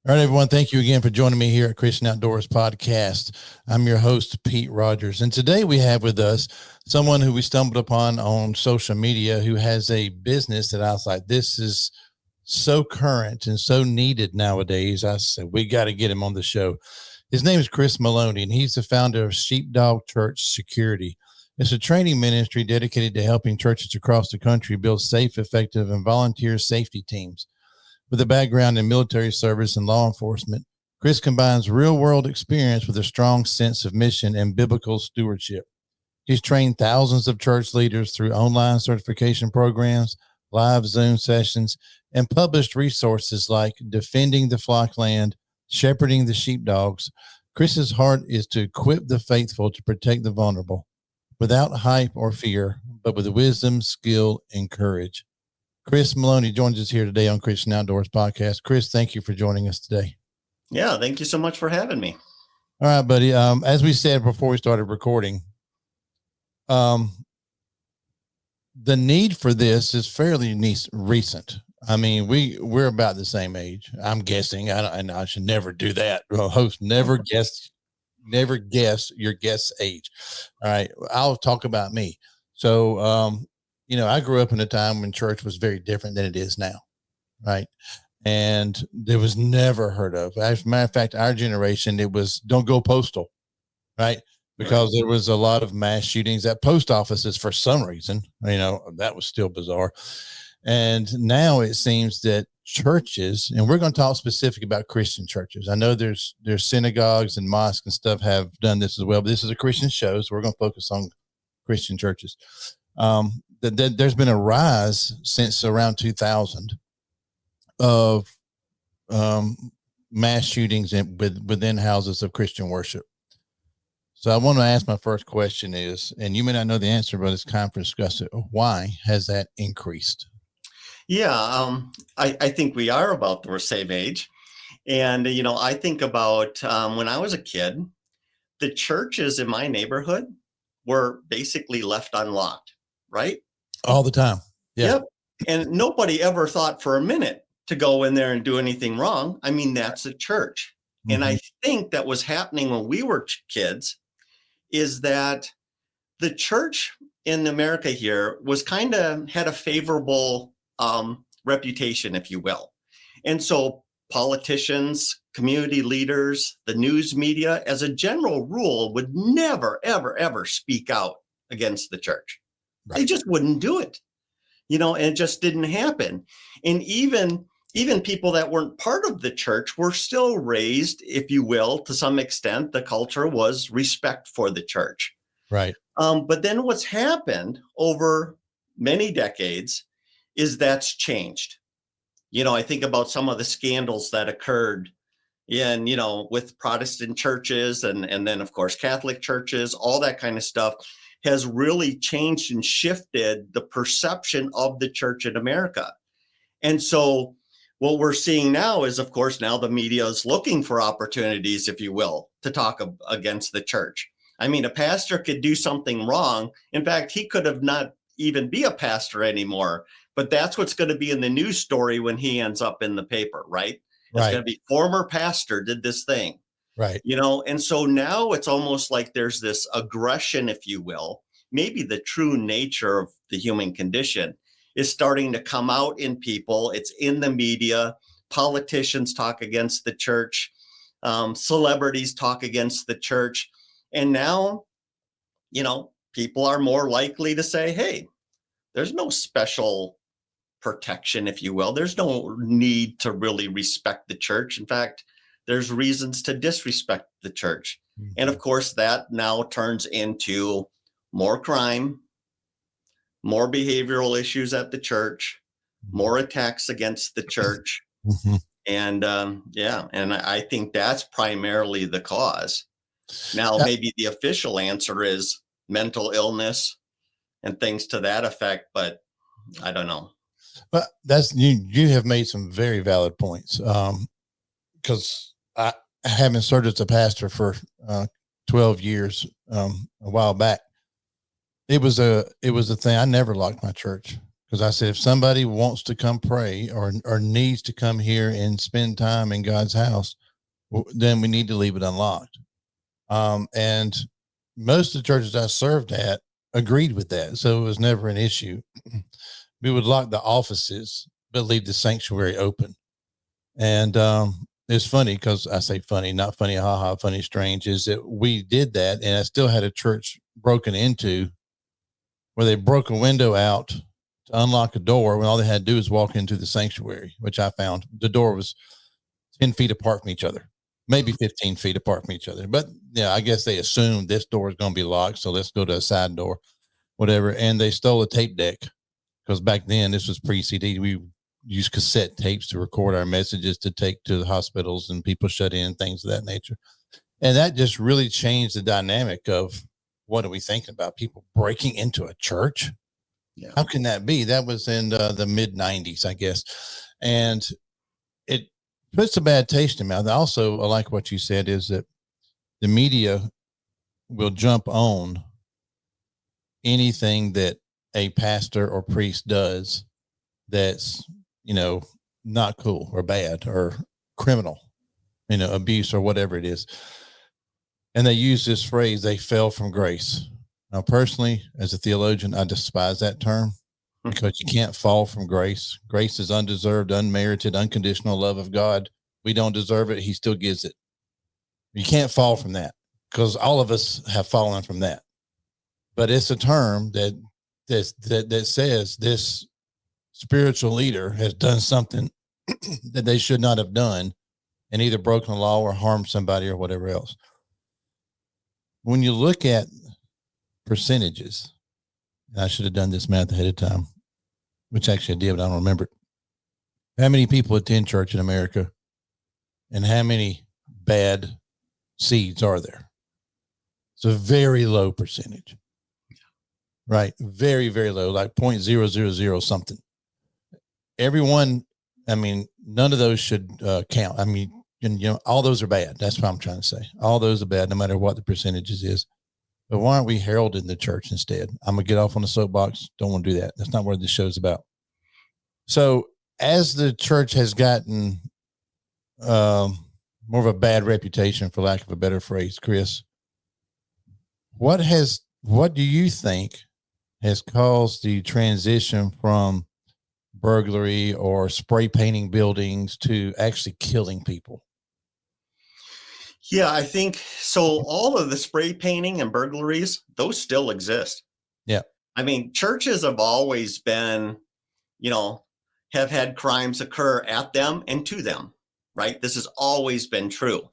All right, everyone. Thank you again for joining me here at Christian Outdoors Podcast. I'm your host, Pete Rogers. And today we have with us someone who we stumbled upon on social media who has a business that I was like, this is so current and so needed nowadays. I said, we got to get him on the show. His name is Kris Maloney, and he's the founder of Sheepdog Church Security. It's a training ministry dedicated to helping churches across the country build safe, effective, and volunteer safety teams. With a background in military service and law enforcement, Kris combines real-world experience with a strong sense of mission and biblical stewardship. He's trained thousands of church leaders through online certification programs, live Zoom sessions, and published resources like Defending the Flockland, Shepherding the Sheepdogs. Kris's heart is to equip the faithful to protect the vulnerable without hype or fear, but with wisdom, skill, and courage. Kris Maloney joins us here today on Christian Outdoors Podcast. Kris, thank you for joining us today. Yeah, thank you so much for having me. All right, buddy. As we said before we started recording, the need for this is fairly recent. I mean, we're about the same age, I'm guessing. And I should never do that. Host, never guess your guest's age. All right, I'll talk about me. So, I grew up in a time when church was very different than it is now, right? And it was never heard of. As a matter of fact, our generation, it was don't go postal, right? Because there was a lot of mass shootings at post offices for some reason. That was still bizarre. And now it seems that churches, and we're going to talk specific about Christian churches. I know there's synagogues and mosques and stuff have done this as well, but this is a Christian show, so we're going to focus on Christian churches. There's been a rise since around 2000 of mass shootings within houses of Christian worship. So I want to ask my first question is, and you may not know the answer, but it's time for discuss it. Why has that increased? Yeah, I think we are about the same age. And, I think about when I was a kid, the churches in my neighborhood were basically left unlocked, right? All the time. Yeah. Yep. And nobody ever thought for a minute to go in there and do anything wrong. I mean, that's a church. Mm-hmm. And I think that was happening when we were kids is that the church in America here was had a favorable reputation, if you will. And so politicians, community leaders, the news media, as a general rule, would never, ever, ever speak out against the church. Right. They just wouldn't do it, and it just didn't happen. And even people that weren't part of the church were still raised, if you will, to some extent. The culture was respect for the church. Right. But then what's happened over many decades is that's changed. I think about some of the scandals that occurred with Protestant churches and then, of course, Catholic churches, all that kind of stuff has really changed and shifted the perception of the church in America. And so what we're seeing now is, of course, now the media is looking for opportunities, if you will, to talk against the church. I mean, a pastor could do something wrong. In fact, he could have not even be a pastor anymore, but that's what's going to be in the news story when he ends up in the paper, right? It's going to be former pastor did this thing. Right. And so now it's almost like there's this aggression, if you will, maybe the true nature of the human condition is starting to come out in people. It's in the media. Politicians talk against the church. Celebrities talk against the church. And now, people are more likely to say, hey, there's no special protection, if you will. There's no need to really respect the church. In fact, there's reasons to disrespect the church. Mm-hmm. And of course, that now turns into more crime, more behavioral issues at the church, more attacks against the church. Mm-hmm. And and I think that's primarily the cause. Now, maybe the official answer is mental illness and things to that effect, but I don't know. But that's you have made some very valid points. Because I having served as a pastor for 12 years, a while back, it was a thing. I never locked my church. Because I said, if somebody wants to come pray or needs to come here and spend time in God's house, then we need to leave it unlocked. And most of the churches I served at agreed with that. So it was never an issue. We would lock the offices, but leave the sanctuary open. And it's funny because I say funny, not funny, haha, funny, strange, is that we did that. And I still had a church broken into where they broke a window out to unlock a door when all they had to do was walk into the sanctuary, which I found the door was 10 feet apart from each other, maybe 15 feet apart from each other. But yeah, I guess they assumed this door is going to be locked. So let's go to a side door, whatever. And they stole a tape deck because back then this was pre-CD. We used cassette tapes to record our messages to take to the hospitals and people shut in, things of that nature. And that just really changed the dynamic of what are we thinking about? People breaking into a church? Yeah. How can that be? That was in the mid 90s, I guess. And it puts a bad taste in my mouth. Also, I like what you said is that the media will jump on anything that a pastor or priest does that's, not cool or bad or criminal, abuse or whatever it is. And they use this phrase, they fell from grace. Now, personally, as a theologian, I despise that term because you can't fall from grace. Grace is undeserved, unmerited, unconditional love of God. We don't deserve it. He still gives it. You can't fall from that because all of us have fallen from that. But it's a term that says this spiritual leader has done something that they should not have done and either broken the law or harmed somebody or whatever else. When you look at percentages, and I should have done this math ahead of time, which actually I did, but I don't remember it. How many people attend church in America and how many bad seeds are there? It's a very low percentage, right? Very, very low, like 0.000 something. Everyone, none of those should count. All those are bad. That's what I'm trying to say. All those are bad, no matter what the percentages is. But why aren't we heralding the church instead? I'm going to get off on the soapbox. Don't want to do that. That's not what this show's about. So as the church has gotten more of a bad reputation, for lack of a better phrase, Kris, what do you think has caused the transition from burglary or spray painting buildings to actually killing people? Yeah, I think so. All of the spray painting and burglaries, those still exist. Yeah. Churches have always been, have had crimes occur at them and to them, right? This has always been true.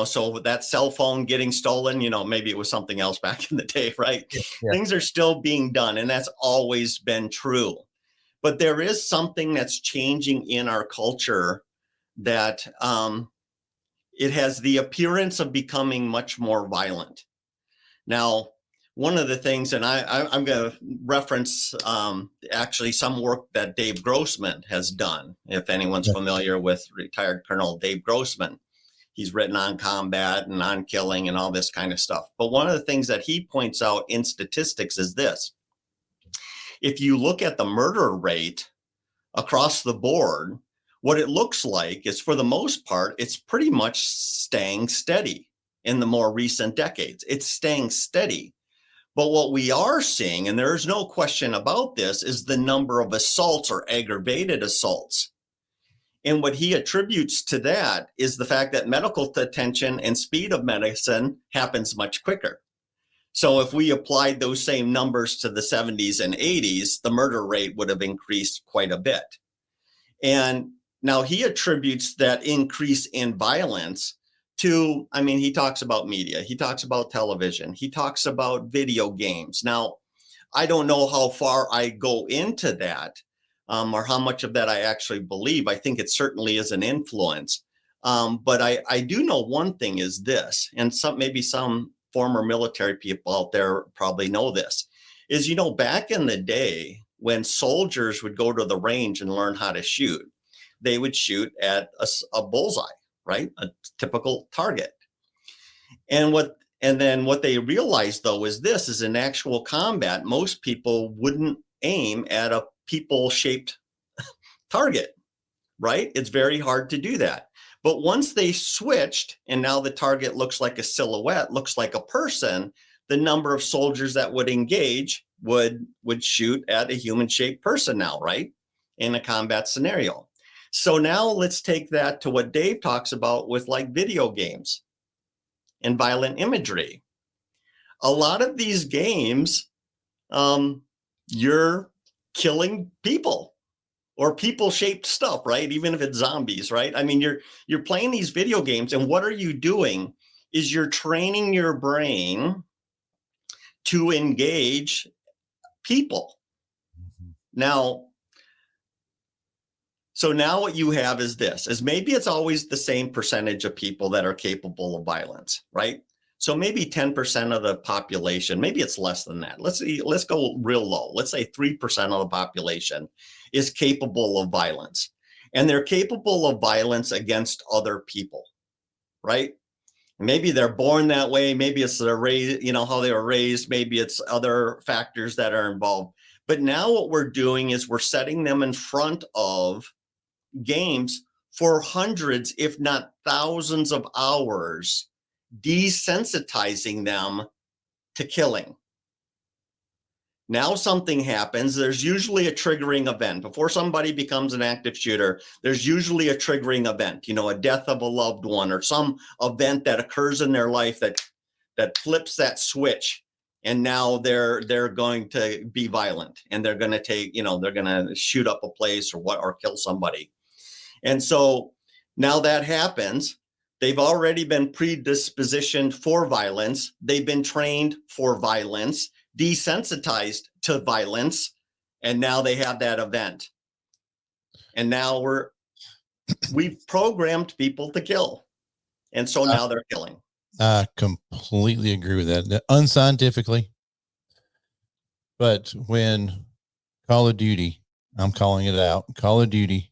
So that cell phone getting stolen, maybe it was something else back in the day, right? Yeah. Things are still being done, and that's always been true. But there is something that's changing in our culture that it has the appearance of becoming much more violent. Now, one of the things, and I'm going to reference actually some work that Dave Grossman has done. If anyone's familiar with retired Colonel Dave Grossman, he's written on combat and on killing and all this kind of stuff. But one of the things that he points out in statistics is this. If you look at the murder rate across the board, what it looks like is, for the most part, it's pretty much staying steady in the more recent decades. It's staying steady. But what we are seeing, and there's no question about this, is the number of assaults or aggravated assaults. And what he attributes to that is the fact that medical attention and speed of medicine happens much quicker. So if we applied those same numbers to the 70s and 80s, the murder rate would have increased quite a bit. And now he attributes that increase in violence to, he talks about media, he talks about television, he talks about video games. Now, I don't know how far I go into that or how much of that I actually believe. I think it certainly is an influence. But I do know one thing is this, and maybe some former military people out there probably know this, is, back in the day when soldiers would go to the range and learn how to shoot, they would shoot at a bullseye, right? A typical target. And then what they realized, though, is this: is in actual combat, most people wouldn't aim at a people-shaped target, right? It's very hard to do that. But once they switched and now the target looks like a silhouette, looks like a person, the number of soldiers that would engage would shoot at a human-shaped person now, right? In a combat scenario. So now let's take that to what Dave talks about with like video games and violent imagery. A lot of these games, you're killing people or people-shaped stuff, right? Even if it's zombies, right? I mean, you're playing these video games, and what are you doing is you're training your brain to engage people. Now, so now what you have is this, is maybe it's always the same percentage of people that are capable of violence, right? So maybe 10% of the population, maybe it's less than that. Let's go real low. Let's say 3% of the population is capable of violence. And they're capable of violence against other people, right? Maybe they're born that way. Maybe it's their raise, how they were raised. Maybe it's other factors that are involved. But now what we're doing is we're setting them in front of games for hundreds, if not thousands of hours, desensitizing them to killing. Now something happens. There's usually a triggering event. Before somebody becomes an active shooter, there's usually a triggering event, a death of a loved one or some event that occurs in their life that flips that switch. And now they're going to be violent, and they're going to they're going to shoot up a place or kill somebody. And so now that happens. They've already been predispositioned for violence. They've been trained for violence, desensitized to violence, and now they have that event. And now we've programmed people to kill. And so now they're killing. I completely agree with that. Unscientifically, but when Call of Duty, I'm calling it out, Call of Duty,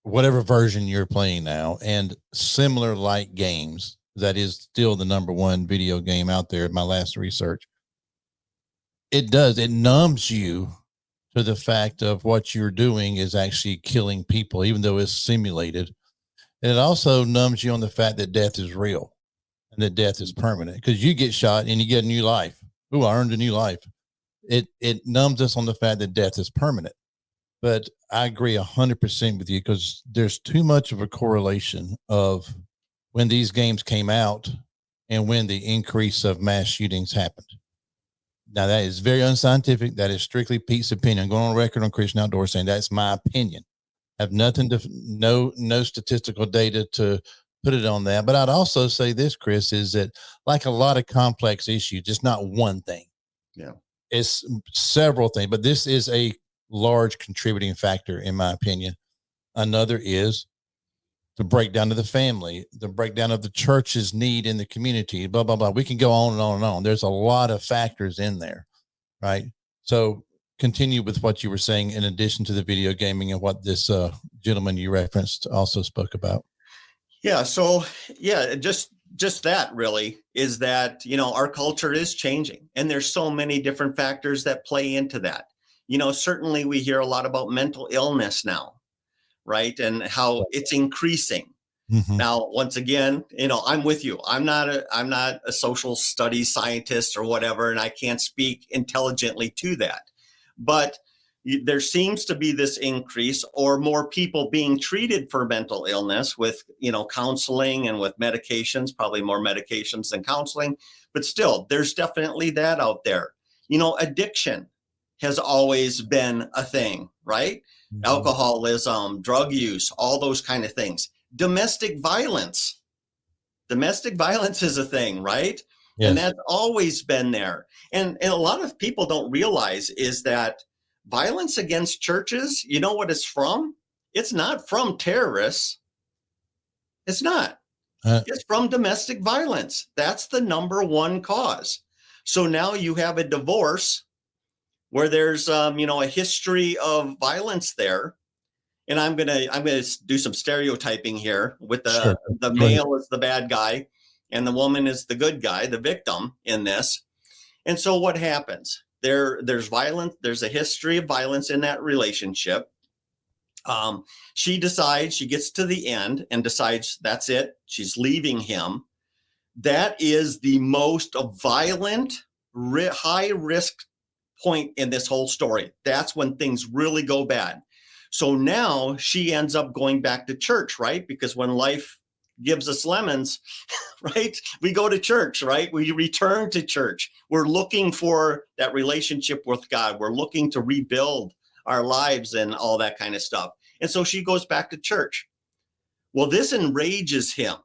whatever version you're playing now, and similar like games, that is still the number one video game out there. My last research, it numbs you to the fact of what you're doing is actually killing people, even though it's simulated. And it also numbs you on the fact that death is real and that death is permanent, because you get shot and you get a new life. Ooh, I earned a new life. It numbs us on the fact that death is permanent. But I agree 100% with you, because there's too much of a correlation of when these games came out and when the increase of mass shootings happened. Now, that is very unscientific. That is strictly Pete's opinion. I'm going on record on Christian Outdoors saying that's my opinion. I have nothing to, no statistical data to put it on that. But I'd also say this, Kris, is that like a lot of complex issues, it's not one thing. Yeah. It's several things, but this is a large contributing factor, in my opinion. Another is the breakdown of the family, the breakdown of the church's need in the community, blah, blah, blah. We can go on and on and on. There's a lot of factors in there, right? So continue with what you were saying in addition to the video gaming and what this gentleman you referenced also spoke about. Yeah. So yeah, just that really is that, our culture is changing, and there's so many different factors that play into that. Certainly we hear a lot about mental illness now, right? And how it's increasing. Mm-hmm. Now, once again, I'm with you. I'm not a social studies scientist or whatever, and I can't speak intelligently to that. But there seems to be this increase, or more people being treated for mental illness with, counseling and with medications, probably more medications than counseling. But still, there's definitely that out there. Addiction has always been a thing, right? Mm-hmm. Alcoholism, drug use, all those kind of things. Domestic violence is a thing, right? Yes. And that's always been there. And a lot of people don't realize is that violence against churches, you know what it's from? It's not from terrorists. It's not. It's from domestic violence. That's the number one cause. So now you have a divorce where there's a history of violence there. And I'm gonna do some stereotyping here with the male is the bad guy and the woman is the good guy, the victim in this. And so what happens? There's violence. There's a history of violence in that relationship. She decides, she gets to the end and decides that's it. She's leaving him. That is the most violent, high risk point in this whole story. That's when things really go bad. So now she ends up going back to church, right? Because when life gives us lemons, right? We go to church, right? We return to church. We're looking for that relationship with God. We're looking to rebuild our lives and all that kind of stuff. And so she goes back to church. Well, this enrages him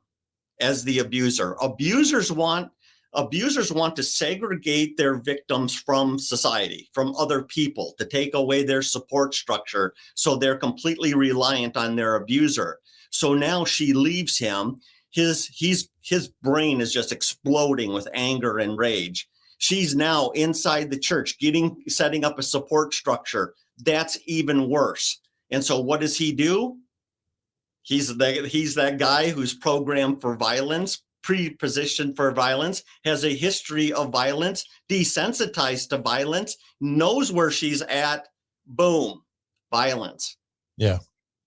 as the abuser. Abusers want to segregate their victims from society, from other people, to take away their support structure, so they're completely reliant on their abuser. So now she leaves him. His brain is just exploding with anger and rage. She's now inside the church, setting up a support structure. That's even worse. And so what does he do? He's that guy who's programmed for violence, pre-positioned for violence, has a history of violence, desensitized to violence, knows where she's at. Boom, violence. Yeah.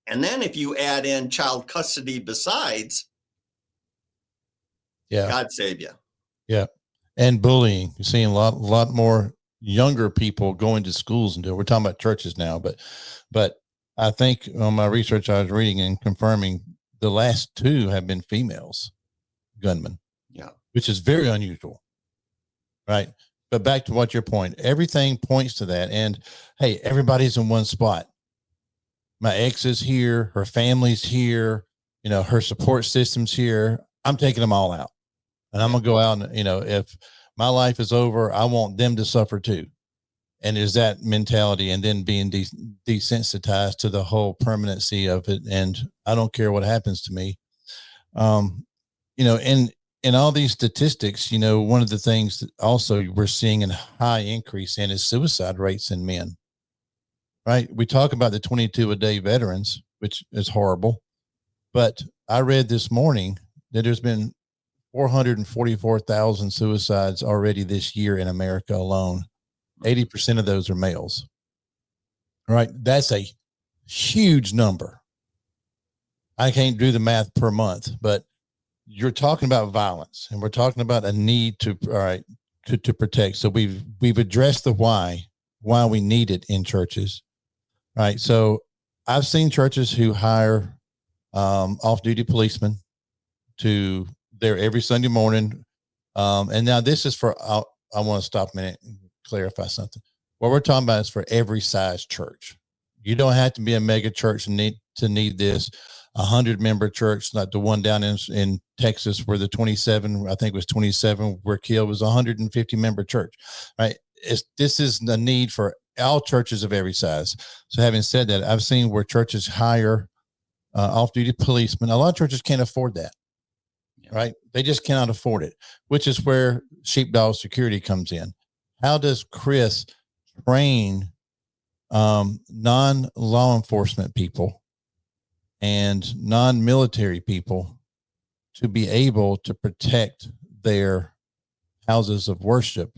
And then if you add in child custody besides, Yeah. God save you. Yeah. And bullying. You're seeing a lot more younger people going to schools and we're talking about churches now, but I think on my research I was reading and confirming the last two have been females gunmen. Yeah. Which is very unusual. Right. But back to what your point, everything points to that. And hey, everybody's in one spot. My ex is here, her family's here, her support system's here. I'm taking them all out. And I'm going to go out and, if my life is over, I want them to suffer too. And there's that mentality, and then being desensitized to the whole permanency of it. And I don't care what happens to me. In all these statistics, one of the things that also we're seeing a high increase in is suicide rates in men. Right. We talk about the 22 a day veterans, which is horrible. But I read this morning that there's been 444,000 suicides already this year in America alone. 80% of those are males. Right. That's a huge number. I can't do the math per month, but you're talking about violence, and we're talking about a need to protect. So we've addressed the why we need it in churches. Right. So I've seen churches who hire off-duty policemen to there every Sunday morning. And now this is for, I want to stop a minute and clarify something. What we're talking about is for every size church. You don't have to be a mega church to need this. 100-member church, like the one down in Texas where the 27 were killed, was a 150-member church. Right. This is the need for all churches of every size. So having said that, I've seen where churches hire off-duty policemen. A lot of churches can't afford that. Yeah. Right. They just cannot afford it, which is where Sheepdog Security comes in. How does Kris train non-law enforcement people and non-military people to be able to protect their houses of worship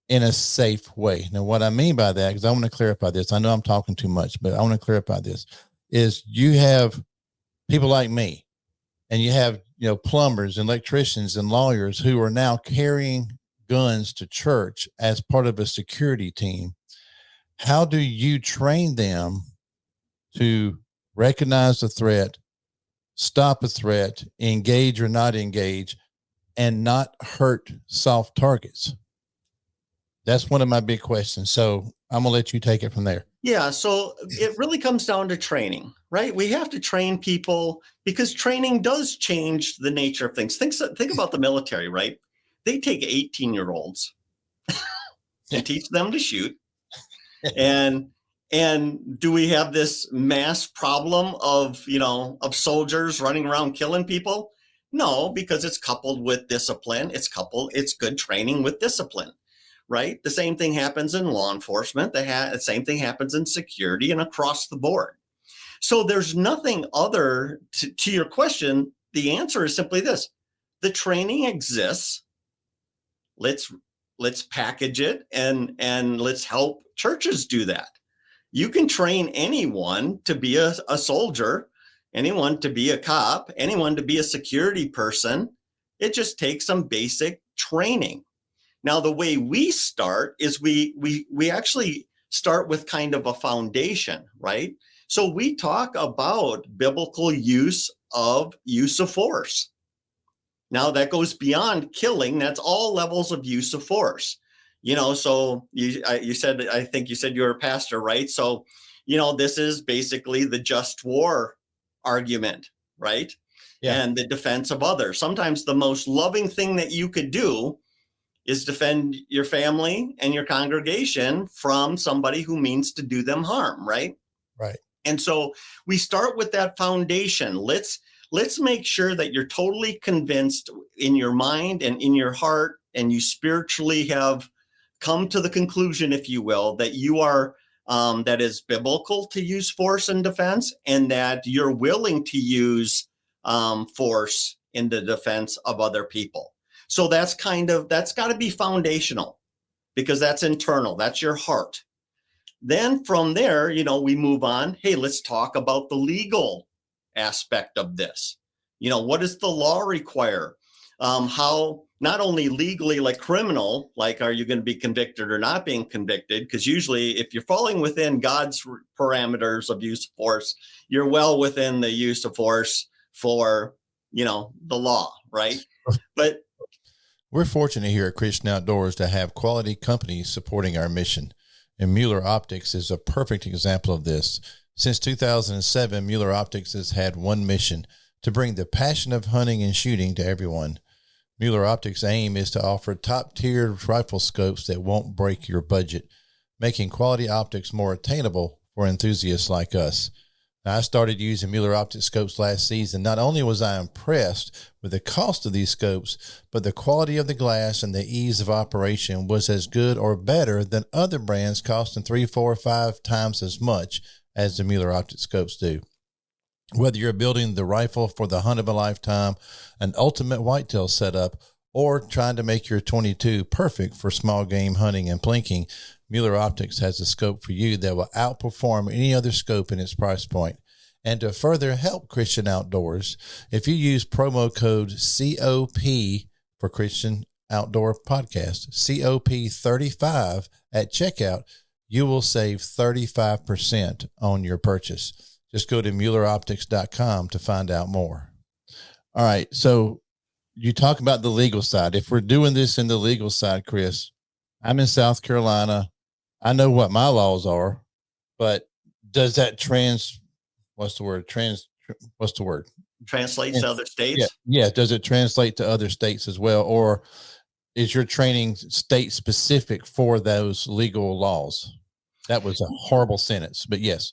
in a safe way? Now, what I mean by that, because I want to clarify this, I know I'm talking too much, but I want to clarify this, is you have people like me, and you have, plumbers and electricians and lawyers who are now carrying guns to church as part of a security team. How do you train them to recognize the threat, stop a threat, engage or not engage, and not hurt soft targets? That's one of my big questions. So I'm going to let you take it from there. Yeah. So it really comes down to training, right? We have to train people because training does change the nature of things. Think about the military, right? They take 18-year-olds and teach them to shoot. And do we have this mass problem of soldiers running around killing people? No, because it's coupled with discipline. It's good training with discipline, right? The same thing happens in law enforcement. The same thing happens in security and across the board. So there's nothing other to your question. The answer is simply this: the training exists. Let's let's package it and let's help churches do that. You can train anyone to be a soldier, anyone to be a cop, anyone to be a security person. It just takes some basic training. Now, the way we start is we actually start with kind of a foundation, right? So we talk about biblical use of force. Now that goes beyond killing. That's all levels of use of force. So you said, I think you said you're a pastor, right? So, this is basically the just war argument, right? Yeah. And the defense of others. Sometimes the most loving thing that you could do is defend your family and your congregation from somebody who means to do them harm, right? Right. And so we start with that foundation. Let's make sure that you're totally convinced in your mind and in your heart, and you spiritually have come to the conclusion, if you will, that you are that is biblical to use force in defense, and that you're willing to use force in the defense of other people. So that's got to be foundational, because that's internal. That's your heart. Then from there, we move on. Hey, let's talk about the legal aspect of this. What does the law require? How, not only legally, like criminal, like are you going to be convicted or not being convicted? Because usually if you're falling within God's parameters of use of force, you're well within the use of force for, the law, right? But we're fortunate here at Christian Outdoors to have quality companies supporting our mission. And Mueller Optics is a perfect example of this. Since 2007, Mueller Optics has had one mission: to bring the passion of hunting and shooting to everyone. Mueller Optics' aim is to offer top-tier rifle scopes that won't break your budget, making quality optics more attainable for enthusiasts like us. Now, I started using Mueller Optics scopes last season. Not only was I impressed with the cost of these scopes, but the quality of the glass and the ease of operation was as good or better than other brands costing 3, 4, 5 times as much as the Mueller Optics scopes do. Whether you're building the rifle for the hunt of a lifetime, an ultimate whitetail setup, or trying to make your 22 perfect for small game hunting and plinking, Mueller Optics has a scope for you that will outperform any other scope in its price point. And to further help Christian Outdoors, if you use promo code COP for Christian Outdoor Podcast, COP35 at checkout, you will save 35% on your purchase. Just go to MuellerOptics.com to find out more. All right. So you talk about the legal side. If we're doing this in the legal side, Kris, I'm in South Carolina. I know what my laws are, but does that translates to other states? Yeah. Does it translate to other states as well? Or is your training state specific for those legal laws? That was a horrible sentence, but yes.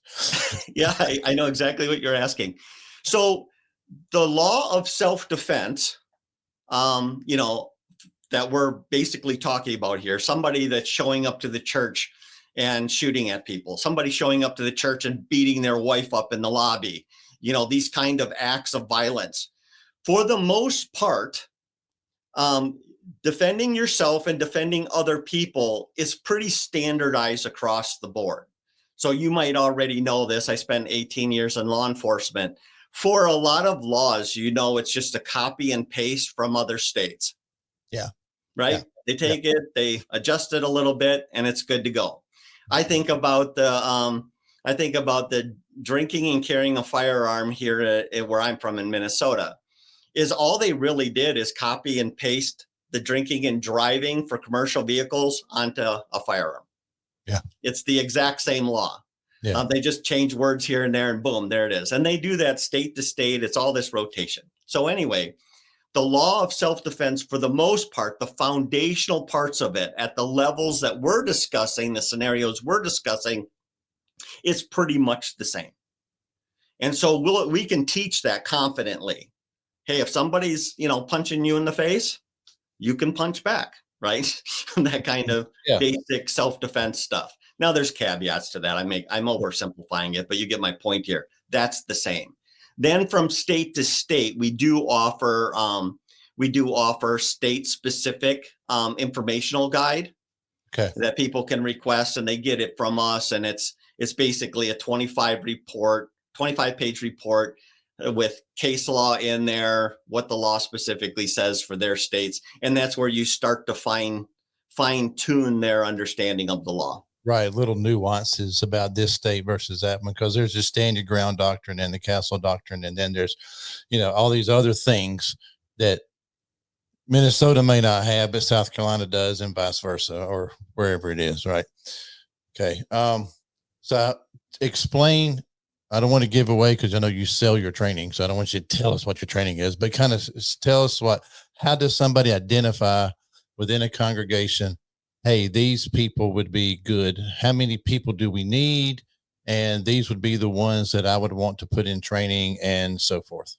Yeah, I know exactly what you're asking. So the law of self-defense, that we're basically talking about here, somebody that's showing up to the church and shooting at people, somebody showing up to the church and beating their wife up in the lobby, these kind of acts of violence. For the most part, defending yourself and defending other people is pretty standardized across the board. So you might already know this. I spent 18 years in law enforcement. For a lot of laws, it's just a copy and paste from other states. Yeah. Right. Yeah. They take it, they adjust it a little bit, and it's good to go. I think about the drinking and carrying a firearm here where I'm from in Minnesota. Is all they really did is copy and paste the drinking and driving for commercial vehicles onto a firearm. Yeah. It's the exact same law. Yeah. They just change words here and there, and boom, there it is. And they do that state to state. It's all this rotation. So anyway, the law of self-defense, for the most part, the foundational parts of it at the levels that we're discussing, the scenarios we're discussing, is pretty much the same. And so we can teach that confidently. Hey, if somebody's, punching you in the face, you can punch back, right? That kind of basic self-defense stuff. Now there's caveats to that. I'm oversimplifying it, but you get my point here. That's the same. Then from state to state, we do offer we do offer state-specific informational guide that people can request, and they get it from us. And it's basically a 25-page report with case law in there, what the law specifically says for their states. And that's where you start to fine tune their understanding of the law. Right. Little nuances about this state versus that one, because there's a standard ground doctrine and the castle doctrine. And then there's, all these other things that Minnesota may not have, but South Carolina does, and vice versa, or wherever it is. Right. Okay. So explain, I don't want to give away, because I know you sell your training, so I don't want you to tell us what your training is, but kind of tell us how does somebody identify within a congregation, hey, these people would be good. How many people do we need? And these would be the ones that I would want to put in training and so forth.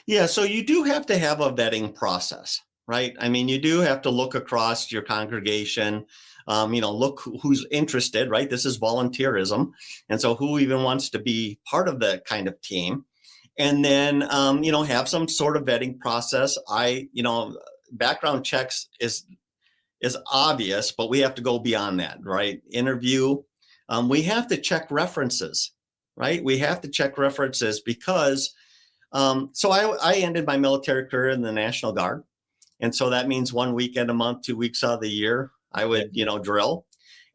Yeah. So you do have to have a vetting process, right? I mean, you do have to look across your congregation, look who's interested, right? This is volunteerism. And so who even wants to be part of that kind of team? And then, have some sort of vetting process. Background checks is obvious, but we have to go beyond that, right? Interview. We have to check references, right? We have to check references because, I ended my military career in the National Guard. And so that means 1 weekend a month, 2 weeks out of the year, I would, drill.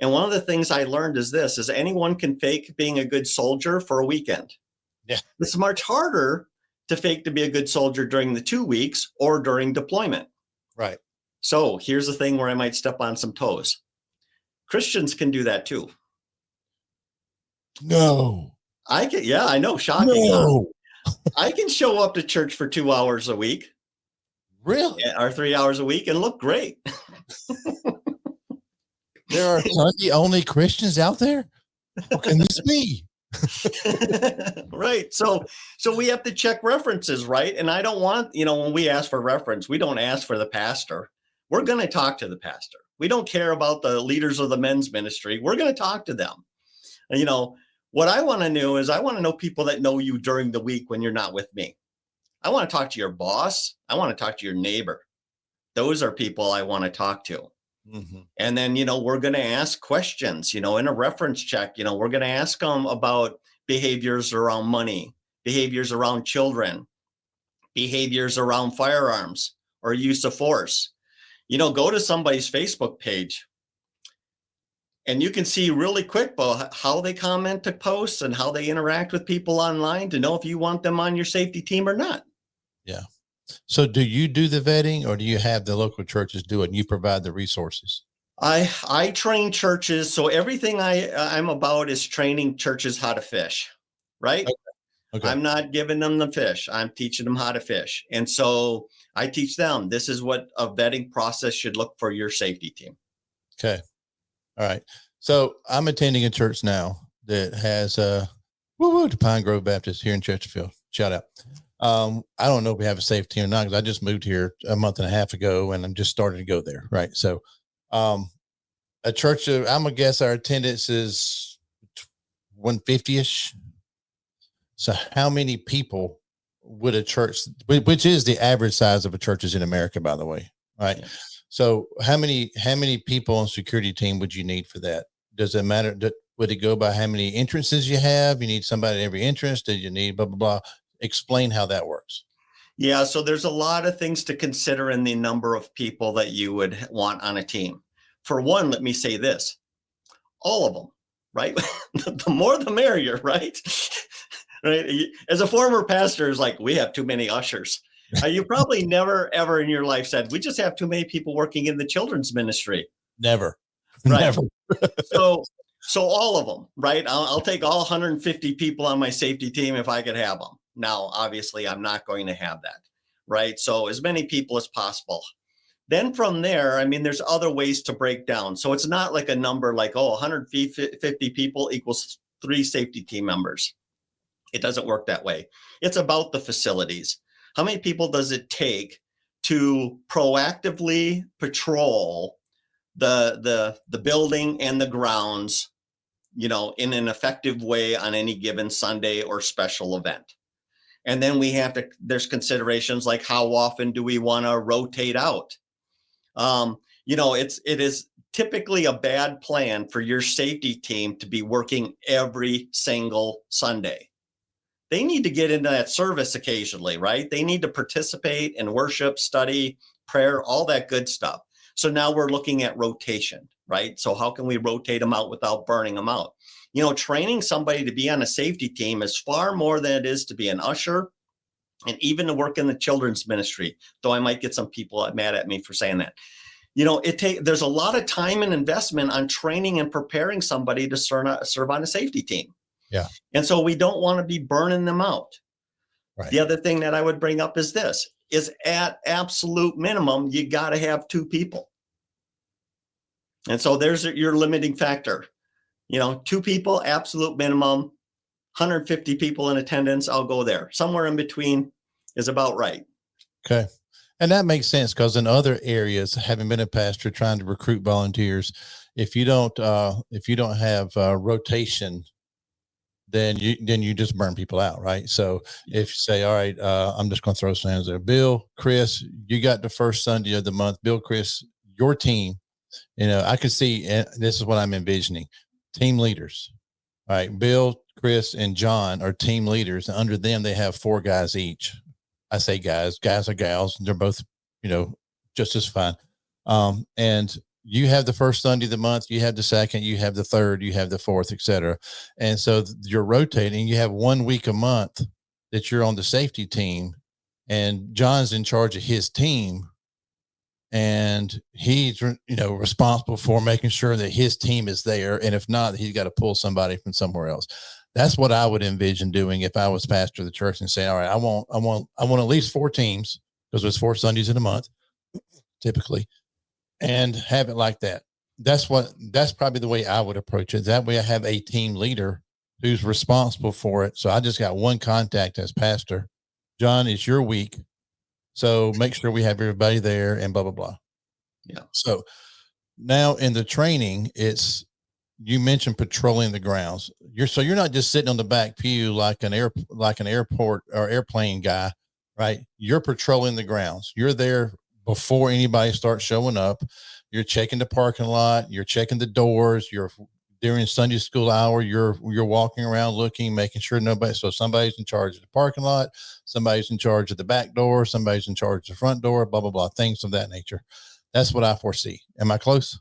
And one of the things I learned is anyone can fake being a good soldier for a weekend. Yeah. It's much harder to fake to be a good soldier during the 2 weeks or during deployment. Right. So here's the thing where I might step on some toes. Christians can do that too. No. I know, shocking. No. I can show up to church for 2 hours a week. Really? Or 3 hours a week and look great. There are Sunday only Christians out there? How can this be? Right. So we have to check references, right? And I don't want, when we ask for reference, we don't ask for the pastor. We're going to talk to the pastor. We don't care about the leaders of the men's ministry. We're going to talk to them. What I want to know is I want to know people that know you during the week when you're not with me. I want to talk to your boss. I want to talk to your neighbor. Those are people I want to talk to. Mm-hmm. And then, we're going to ask questions, in a reference check, we're going to ask them about behaviors around money, behaviors around children, behaviors around firearms or use of force. Go to somebody's Facebook page and you can see really quick how they comment to posts and how they interact with people online to know if you want them on your safety team or not. Yeah. So do you do the vetting, or do you have the local churches do it and you provide the resources? I train churches. So everything I'm about is training churches how to fish, right? Okay. I'm not giving them the fish. I'm teaching them how to fish. And so I teach them, this is what a vetting process should look for your safety team. Okay. All right. So I'm attending a church now that has the Pine Grove Baptist here in Chesterfield. Shout out. I don't know if we have a safety team or not, because I just moved here a month and a half ago and I'm just starting to go there. Right. So, a church, I'm gonna guess our attendance is 150-ish. So how many people would a church, which is the average size of a churches in America, by the way. Right. Yeah. So how many people on security team would you need for that? Does it matter? Would it go by how many entrances you have? You need somebody at every entrance. Did you need blah, blah, blah? Explain how that works. Yeah. So there's a lot of things to consider in the number of people that you would want on a team. For one, let me say this, all of them, right? The more, the merrier, right? Right. As a former pastor, is like, we have too many ushers. You probably never, ever in your life said, we just have too many people working in the children's ministry. Never. Right. Never. So all of them, right? I'll take all 150 people on my safety team if I could have them. Now, obviously, I'm not going to have that, right? So as many people as possible. Then from there, there's other ways to break down. So it's not like a number like, 150 people equals 3 safety team members. It doesn't work that way. It's about the facilities. How many people does it take to proactively patrol the building and the grounds, in an effective way on any given Sunday or special event? And then there's considerations like how often do we want to rotate out? It is typically a bad plan for your safety team to be working every single Sunday. They need to get into that service occasionally, right? They need to participate in worship, study, prayer, all that good stuff. So now we're looking at rotation, right? So how can we rotate them out without burning them out? Training somebody to be on a safety team is far more than it is to be an usher and even to work in the children's ministry, though I might get some people mad at me for saying that. There's a lot of time and investment on training and preparing somebody to serve on a safety team. Yeah. And so we don't want to be burning them out. Right. The other thing that I would bring up is this, is at absolute minimum, you got to have 2 people. And so there's your limiting factor. 2 people, absolute minimum, 150 people in attendance, I'll go there. Somewhere in between is about right. Okay. And that makes sense because in other areas, having been a pastor trying to recruit volunteers, if you don't have rotation, then you just burn people out, right? So if you say, all right, I'm just going to throw some hands there. Bill, Kris, you got the first Sunday of the month. Bill, Kris, your team, I could see, and this is what I'm envisioning, team leaders. All right, Bill, Kris, and John are team leaders. And under them, they have 4 guys each. I say guys or gals. They're both, just as fine. And you have the first Sunday of the month, you have the second, you have the third, you have the fourth, etc. And so you're rotating. You have 1 week a month that you're on the safety team, and John's in charge of his team, and he's responsible for making sure that his team is there. And if not, he's got to pull somebody from somewhere else. That's what I would envision doing if I was pastor of the church and say, all right, I want at least 4 teams, because there's 4 Sundays in a month typically, and have it like that. That's probably the way I would approach it. That way I have a team leader who's responsible for it. So I just got one contact as pastor. John, it's your week, so make sure we have everybody there and blah, blah, blah. Yeah. So now in the training, you mentioned patrolling the grounds. You're not just sitting on the back pew like an airport or airplane guy, right? You're patrolling the grounds. You're there before anybody starts showing up. You're checking the parking lot. You're checking the doors. During Sunday school hour, you're walking around looking, making sure so somebody's in charge of the parking lot, somebody's in charge of the back door, somebody's in charge of the front door, blah, blah, blah, things of that nature. That's what I foresee. Am I close?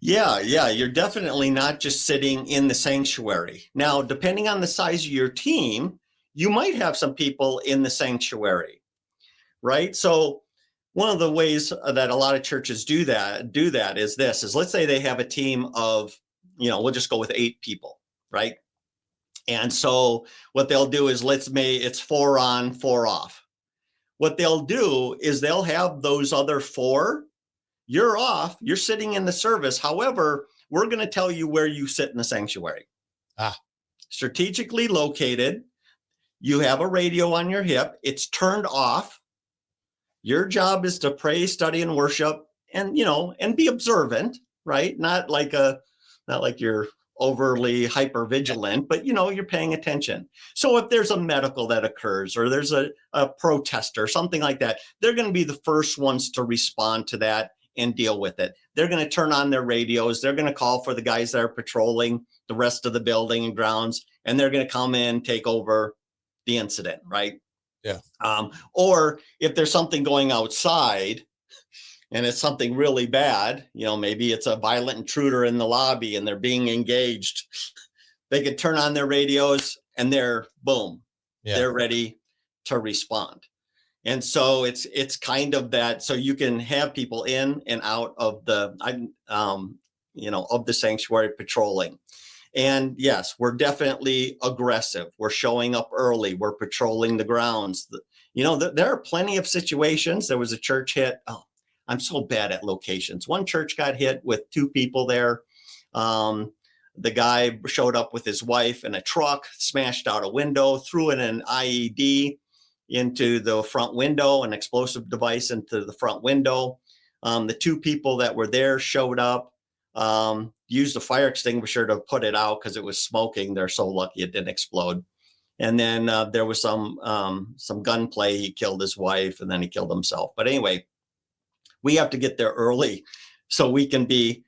Yeah. You're definitely not just sitting in the sanctuary. Now, depending on the size of your team, you might have some people in the sanctuary, right? So one of the ways that a lot of churches do that is let's say they have a team of, we'll just go with 8 people, right? And so what they'll do is it's 4 on, 4 off. What they'll do is they'll have those other 4. You're off. You're sitting in the service. However, we're going to tell you where you sit in the sanctuary. Strategically located. You have a radio on your hip. It's turned off. Your job is to pray, study, and worship, and be observant, right? Not like you're overly hyper vigilant, but you're paying attention. So if there's a medical that occurs, or there's a protest or something like that, they're going to be the first ones to respond to that and deal with it. They're going to turn on their radios. They're going to call for the guys that are patrolling the rest of the building and grounds, and they're going to come in, take over the incident, right? Yeah. Or if there's something going outside and it's something really bad, maybe it's a violent intruder in the lobby and they're being engaged, they could turn on their radios and they're ready to respond. And so it's kind of that. So you can have people in and out of the sanctuary patrolling. And yes, we're definitely aggressive. We're showing up early. We're patrolling the grounds. There are plenty of situations. There was a church hit. Oh, I'm so bad at locations. One church got hit with 2 people there. The guy showed up with his wife in a truck, smashed out a window, threw in an IED into the front window, an explosive device into the front window. The 2 people that were there showed up, used a fire extinguisher to put it out because it was smoking. They're so lucky it didn't explode. And then there was some gunplay. He killed his wife and then he killed himself. But anyway, we have to get there early so we can be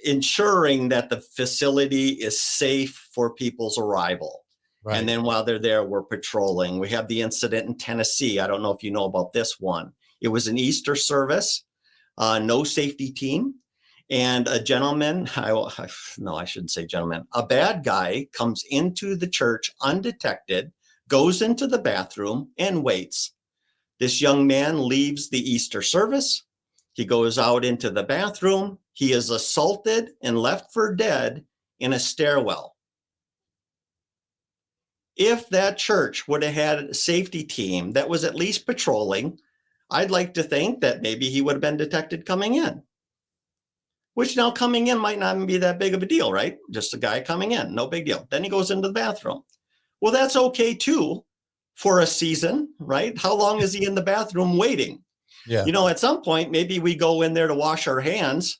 ensuring that the facility is safe for people's arrival. Right. And then while they're there, we're patrolling. We have the incident in Tennessee. I don't know if you know about this one. It was an Easter service, no safety team. And a gentleman, I shouldn't say gentleman, a bad guy comes into the church undetected, goes into the bathroom and waits. This young man leaves the Easter service. He goes out into the bathroom. He is assaulted and left for dead in a stairwell. If that church would have had a safety team that was at least patrolling, I'd like to think that maybe he would have been detected coming in. Which now coming in might not be that big of a deal, right? Just a guy coming in, no big deal. Then he goes into the bathroom. Well, that's okay too for a season, right? How long is he in the bathroom waiting? Yeah. At some point, maybe we go in there to wash our hands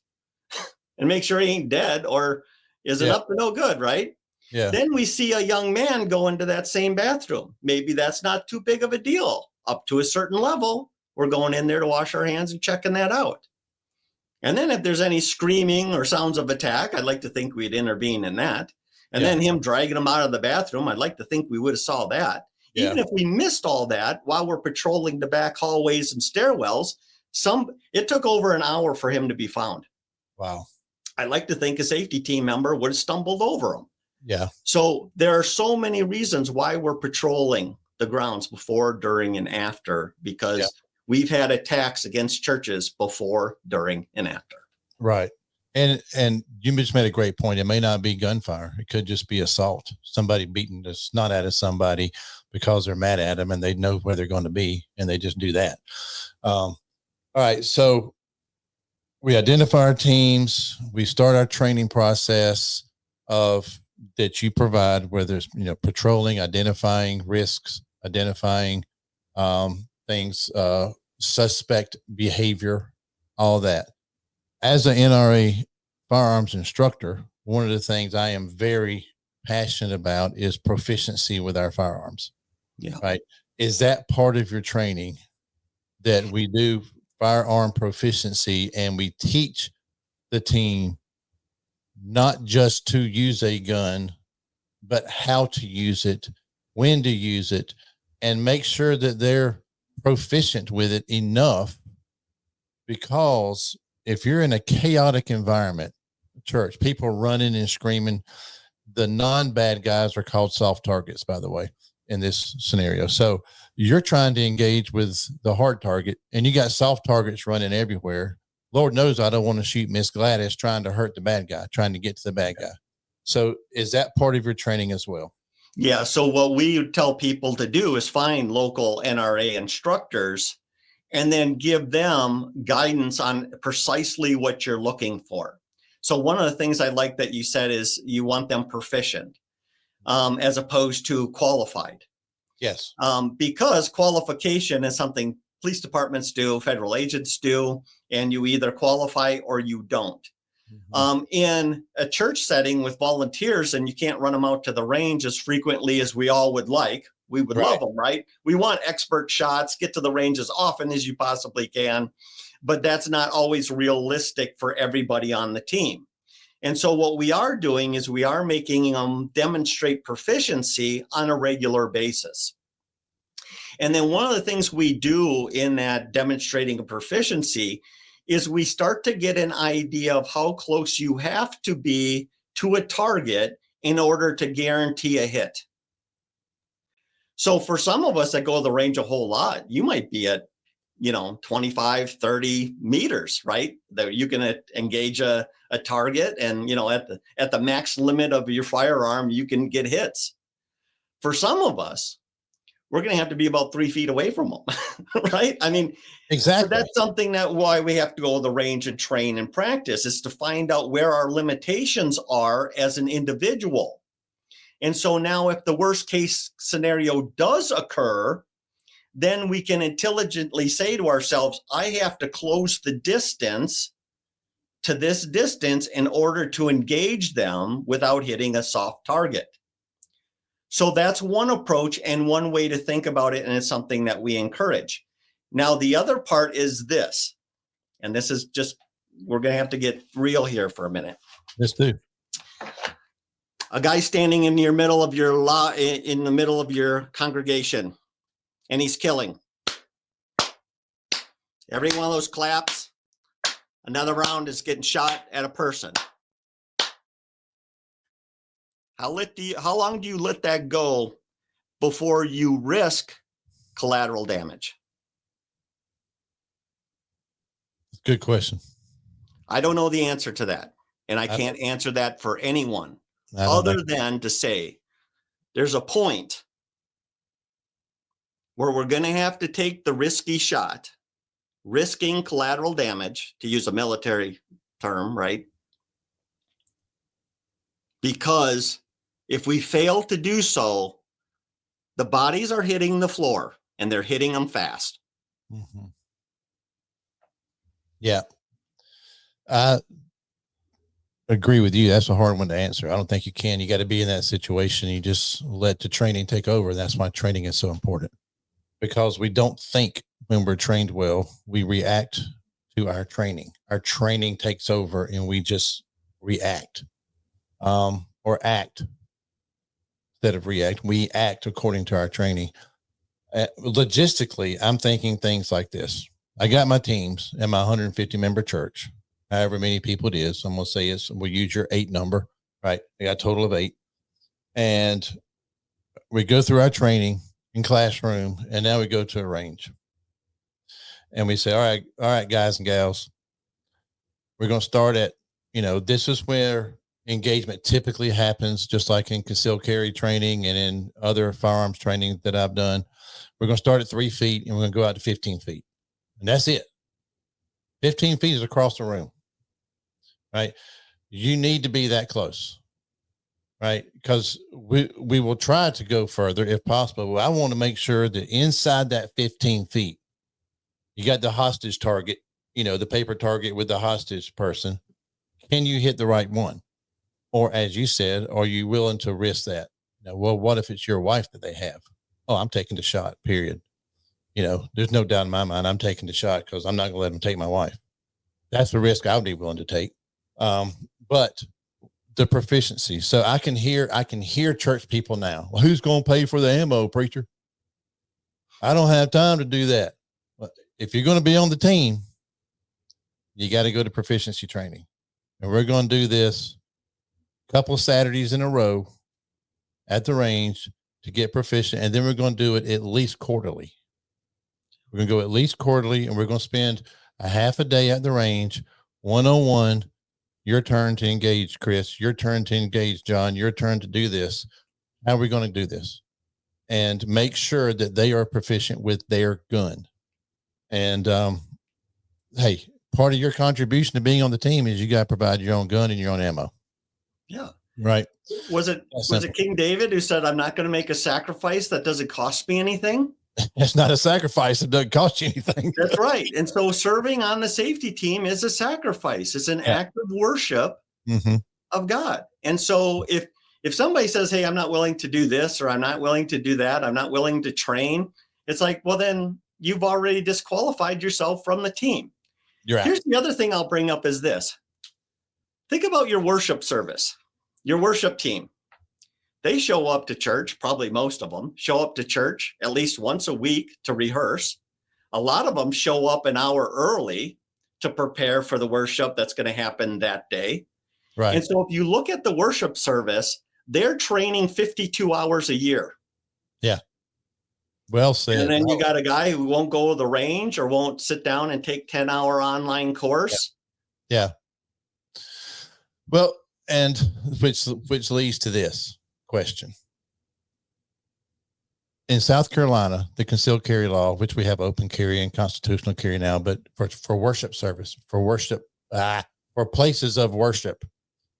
and make sure he ain't dead or isn't up to no good, right? Yeah. Then we see a young man go into that same bathroom. Maybe that's not too big of a deal. Up to a certain level, we're going in there to wash our hands and checking that out. And then if there's any screaming or sounds of attack, I'd like to think we'd intervene in that. And then him dragging him out of the bathroom, I'd like to think we would have saw that. Yeah. Even if we missed all that while we're patrolling the back hallways and stairwells, it took over an hour for him to be found. Wow. I'd like to think a safety team member would have stumbled over him. Yeah. So there are so many reasons why we're patrolling the grounds before, during, and after, because we've had attacks against churches before, during, and after. Right. And you just made a great point. It may not be gunfire. It could just be assault. Somebody beating the snot out of somebody because they're mad at them and they know where they're going to be and they just do that. All right. So we identify our teams. We start our training process that you provide, where there's, patrolling, identifying risks, identifying things, suspect behavior, all that. As an NRA firearms instructor, one of the things I am very passionate about is proficiency with our firearms. Yeah. Right. Is that part of your training, that we do firearm proficiency and we teach the team not just to use a gun, but how to use it, when to use it, and make sure that they're proficient with it enough? Because if you're in a chaotic environment, church, people running and screaming, the non-bad guys are called soft targets, by the way, in this scenario. So you're trying to engage with the hard target and you got soft targets running everywhere. Lord knows I don't want to shoot Miss Gladys trying to hurt the bad guy, trying to get to the bad guy. So is that part of your training as well? Yeah. So what we tell people to do is find local NRA instructors and then give them guidance on precisely what you're looking for. So one of the things I like that you said is you want them proficient as opposed to qualified. Yes. Because qualification is something police departments do, federal agents do, and you either qualify or you don't. Mm-hmm. In a church setting with volunteers, and you can't run them out to the range as frequently as we all would like. We would love them, right? We want expert shots, get to the range as often as you possibly can, but that's not always realistic for everybody on the team. And so what we are doing is we are making them demonstrate proficiency on a regular basis. And then one of the things we do in that demonstrating a proficiency is we start to get an idea of how close you have to be to a target in order to guarantee a hit. So for some of us that go to the range a whole lot, you might be at, 25, 30 meters, right? That you can engage a target and, at the max limit of your firearm, you can get hits. For some of us, we're going to have to be about 3 feet away from them, right? I mean, exactly. So that's something that why we have to go to the range and train and practice, is to find out where our limitations are as an individual. And so now if the worst case scenario does occur, then we can intelligently say to ourselves, I have to close the distance to this distance in order to engage them without hitting a soft target. So that's one approach and one way to think about it. And it's something that we encourage. Now, the other part is this, and this is just, we're going to have to get real here for a minute. Let's do. A guy standing in your middle of your in the middle of your congregation, and he's killing. Every one of those claps, another round is getting shot at a person. How long do you let that go before you risk collateral damage? Good question. I don't know the answer to that. And I can't answer that for anyone other than to say there's a point where we're going to have to take the risky shot, risking collateral damage, to use a military term, right? Because if we fail to do so, the bodies are hitting the floor and they're hitting them fast. Mm-hmm. Yeah. I agree with you. That's a hard one to answer. I don't think you can. You got to be in that situation. You just let the training take over. That's why training is so important, because we don't think when we're trained well, we react to our training. Our training takes over and we just react, or act instead of react. We act according to our training. Logistically, I'm thinking things like this. I got my teams in my 150 member church, however many people it is. I'm going to say we'll use your 8 number, right? I got a total of 8. And we go through our training in classroom, and now we go to a range. And we say, all right, guys and gals, we're going to start at, this is where engagement typically happens, just like in concealed carry training and in other firearms training that I've done. We're going to start at 3 feet and we're going to go out to 15 feet. And that's it. 15 feet is across the room, right? You need to be that close, right? Because we will try to go further if possible. I want to make sure that inside that 15 feet, you got the hostage target, the paper target with the hostage person. Can you hit the right one? Or as you said, are you willing to risk that? Well, what if it's your wife that they have? Oh, I'm taking the shot, period. There's no doubt in my mind, I'm taking the shot because I'm not going to let them take my wife. That's the risk I would be willing to take. But the proficiency. So I can hear church people now. Well, who's going to pay for the ammo, preacher? I don't have time to do that. But if you're going to be on the team, you got to go to proficiency training. And we're going to do this a couple of Saturdays in a row at the range to get proficient. And then we're going to do it at least quarterly. We're going to go at least quarterly, and we're going to spend a half a day at the range, 1-on-1. Your turn to engage, Kris. Your turn to engage, John. Your turn to do this. How are we going to do this? And make sure that they are proficient with their gun. And, hey, part of your contribution to being on the team is you got to provide your own gun and your own ammo. Yeah. Right. Was it King David who said, I'm not going to make a sacrifice that doesn't cost me anything? It's not a sacrifice. It doesn't cost you anything. That's right. And so serving on the safety team is a sacrifice. It's an act of worship of God. And so if somebody says, hey, I'm not willing to do this, or I'm not willing to do that, I'm not willing to train, it's like, well, then you've already disqualified yourself from the team. Here's the other thing I'll bring up is this. Think about your worship service, your worship team. They show up to church, probably most of them show up to church at least once a week to rehearse. A lot of them show up an hour early to prepare for the worship that's going to happen that day. Right. And so if you look at the worship service, they're training 52 hours a year. Yeah. Well said. And then you got a guy who won't go to the range or won't sit down and take 10-hour online course. Yeah. Well, and which leads to this question. In South Carolina, the concealed carry law, which we have open carry and constitutional carry now, but for worship service, for places of worship,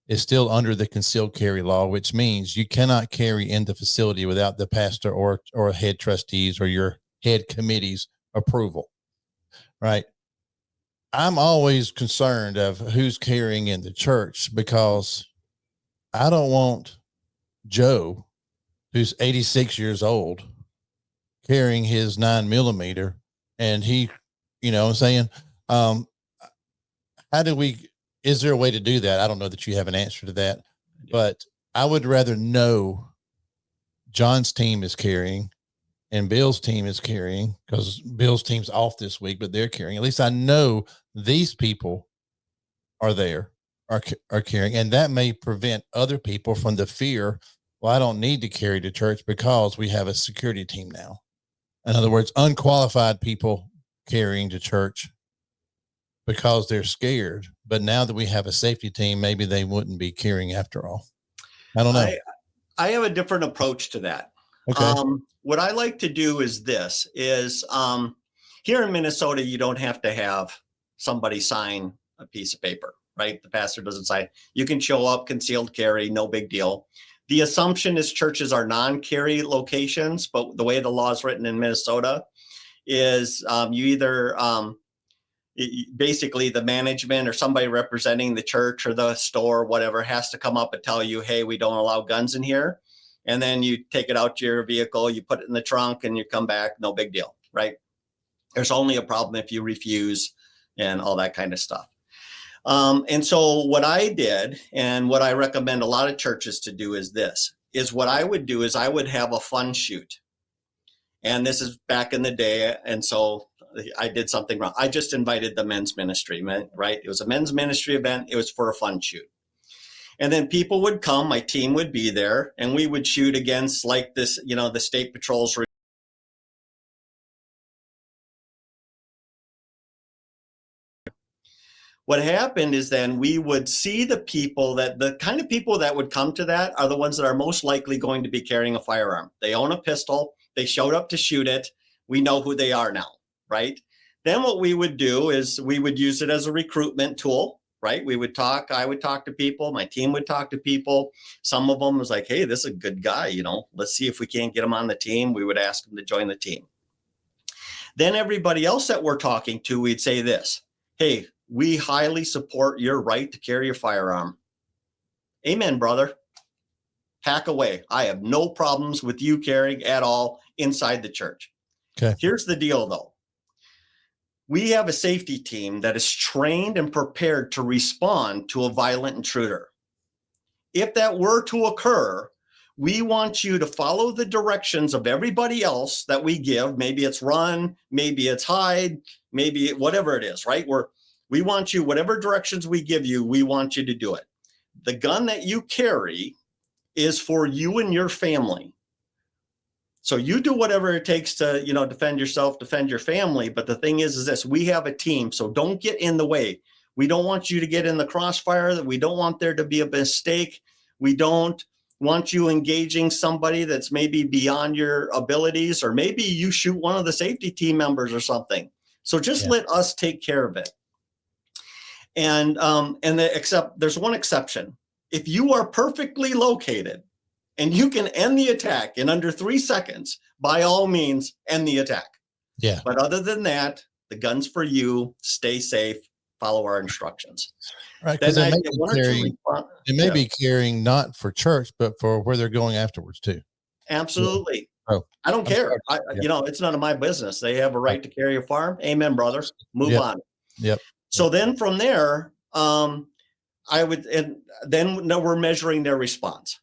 is still under the concealed carry law, which means you cannot carry in the facility without the pastor or head trustees or your head committee's approval. Right. I'm always concerned of who's carrying in the church, because I don't want Joe who's 86 years old carrying his 9mm, and he, I'm saying, how do we, is there a way to do that? I don't know that you have an answer to that, but I would rather know John's team is carrying and Bill's team is carrying, because Bill's team's off this week, but they're carrying. At least I know these people are there, are carrying, and that may prevent other people from the fear, well, I don't need to carry to church because we have a security team now. In other words, unqualified people carrying to church because they're scared. But now that we have a safety team, maybe they wouldn't be carrying after all. I don't know. I have a different approach to that. Okay. What I like to do is this is here in Minnesota, you don't have to have somebody sign a piece of paper, right? The pastor doesn't sign. You can show up, concealed carry, no big deal. The assumption is churches are non-carry locations, but the way the law is written in Minnesota is you either basically the management or somebody representing the church or the store, whatever, has to come up and tell you, hey, we don't allow guns in here. And then you take it out to your vehicle, you put it in the trunk, and you come back, no big deal, right? There's only a problem if you refuse and all that kind of stuff. And so what I did, and what I recommend a lot of churches to do is this, is what I would do is I would have a fun shoot. And this is back in the day. And so I did something wrong. I just invited the men's ministry, right? It was a men's ministry event. It was for a fun shoot. And then people would come, my team would be there, and we would shoot against like this, the state patrols. What happened is then we would see the kind of people that would come to that are the ones that are most likely going to be carrying a firearm. They own a pistol. They showed up to shoot it. We know who they are now, right? Then what we would do is we would use it as a recruitment tool, right? I would talk to people. My team would talk to people. Some of them was like, hey, this is a good guy. Let's see if we can't get him on the team. We would ask him to join the team. Then everybody else that we're talking to, we'd say this, hey, we highly support your right to carry a firearm. Amen, brother. Pack away. I have no problems with you carrying at all inside the church. Okay. Here's the deal, though. We have a safety team that is trained and prepared to respond to a violent intruder. If that were to occur, we want you to follow the directions of everybody else that we give. Maybe it's run, maybe it's hide, maybe whatever it is, right? We want you, whatever directions we give you, we want you to do it. The gun that you carry is for you and your family. So you do whatever it takes to, defend yourself, defend your family. But the thing is this, we have a team, so don't get in the way. We don't want you to get in the crossfire. We don't want there to be a mistake. We don't want you engaging somebody that's maybe beyond your abilities, or maybe you shoot one of the safety team members or something. So just let us take care of it. And there's one exception. If you are perfectly located and you can end the attack in under 3 seconds, by all means, end the attack. Yeah. But other than that, the gun's for you. Stay safe. Follow our instructions. Right. Because they may be carrying not for church, but for where they're going afterwards too. Absolutely. Yeah. Oh, I don't care. It's none of my business. They have a right to carry a firearm. Amen, brother. Move on. Yep. So then from there, we're measuring their response.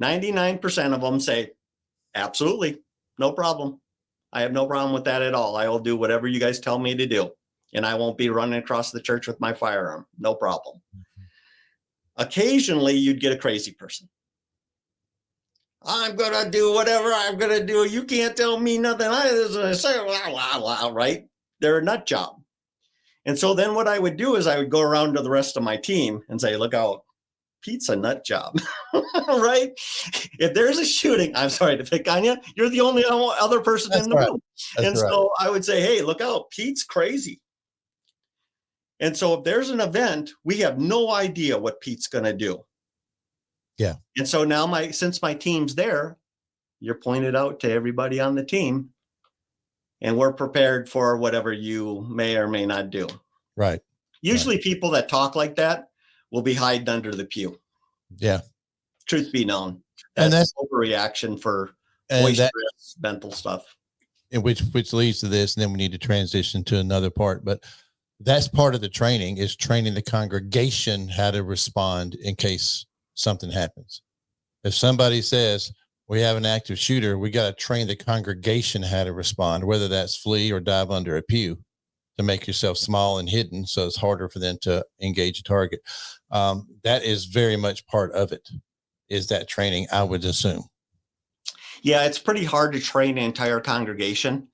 99% of them say, absolutely, no problem. I have no problem with that at all. I will do whatever you guys tell me to do. And I won't be running across the church with my firearm. No problem. Occasionally, you'd get a crazy person. I'm going to do whatever I'm going to do. You can't tell me nothing. I say, right? They're a nut job. And so then what I would do is I would go around to the rest of my team and say, look out, Pete's a nut job, right? If there's a shooting, I'm sorry to pick on you, you're the only other person in the room. And so I would say, hey, look out, Pete's crazy. And so if there's an event, we have no idea what Pete's going to do. Yeah. And so now since my team's there, you're pointed out to everybody on the team, and we're prepared for whatever you may or may not do. Right. Usually people that talk like that will be hiding under the pew. Yeah. Truth be known. And That's overreaction for boisterous mental stuff. And which leads to this, and then we need to transition to another part. But that's part of the training, is training the congregation how to respond in case something happens. If somebody says we have an active shooter, we got to train the congregation how to respond, whether that's flee or dive under a pew to make yourself small and hidden, so it's harder for them to engage a target. That is very much part of it, is that training, I would assume. Yeah, it's pretty hard to train an entire congregation.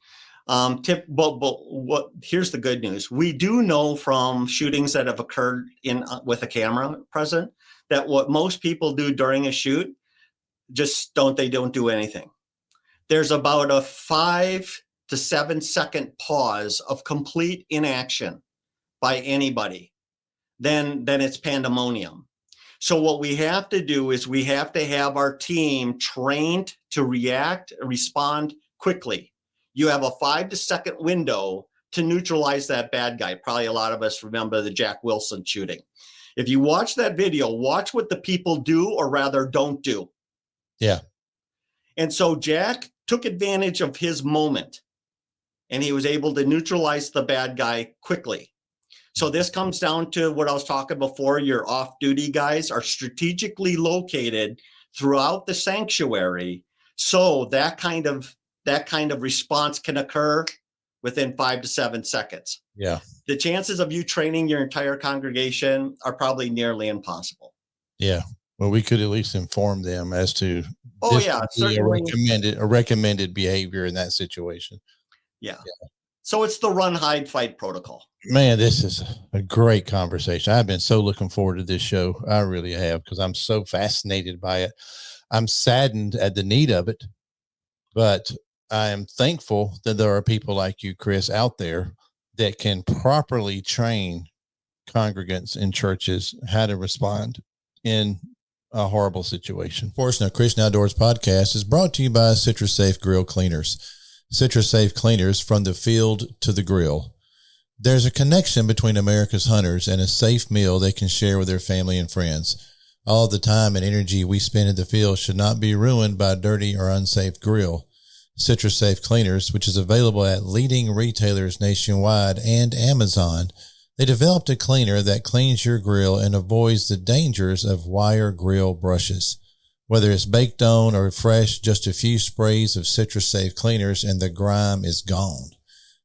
But what? Here's the good news: we do know from shootings that have occurred with a camera present that what most people do during a shoot they don't do anything. There's about a 5 to 7 second pause of complete inaction by anybody. Then it's pandemonium. So what we have to do is we have to have our team trained to respond quickly. You have a 5 to second window to neutralize that bad guy. Probably a lot of us remember the Jack Wilson shooting. If you watch that video, watch what the people do, or rather don't do. Yeah. And so Jack took advantage of his moment, and he was able to neutralize the bad guy quickly. So this comes down to what I was talking before. Your off-duty guys are strategically located throughout the sanctuary, so that kind of response can occur within 5 to 7 seconds. Yeah. The chances of you training your entire congregation are probably nearly impossible. Yeah. Well, we could at least inform them as to certainly a recommended behavior in that situation. Yeah. So it's the run, hide, fight protocol. Man, this is a great conversation. I've been so looking forward to this show. I really have, because I'm so fascinated by it. I'm saddened at the need of it, but I am thankful that there are people like you, Kris, out there that can properly train congregants in churches how to respond in a horrible situation. Of course, now Christian Outdoors Podcast is brought to you by Citrus Safe Grill Cleaners. Citrus Safe Cleaners, from the field to the grill. There's a connection between America's hunters and a safe meal they can share with their family and friends. All the time and energy we spend in the field should not be ruined by a dirty or unsafe grill. Citrus Safe Cleaners, which is available at leading retailers nationwide and Amazon, they developed a cleaner that cleans your grill and avoids the dangers of wire grill brushes. Whether it's baked on or fresh, just a few sprays of Citrus Safe Cleaners and the grime is gone.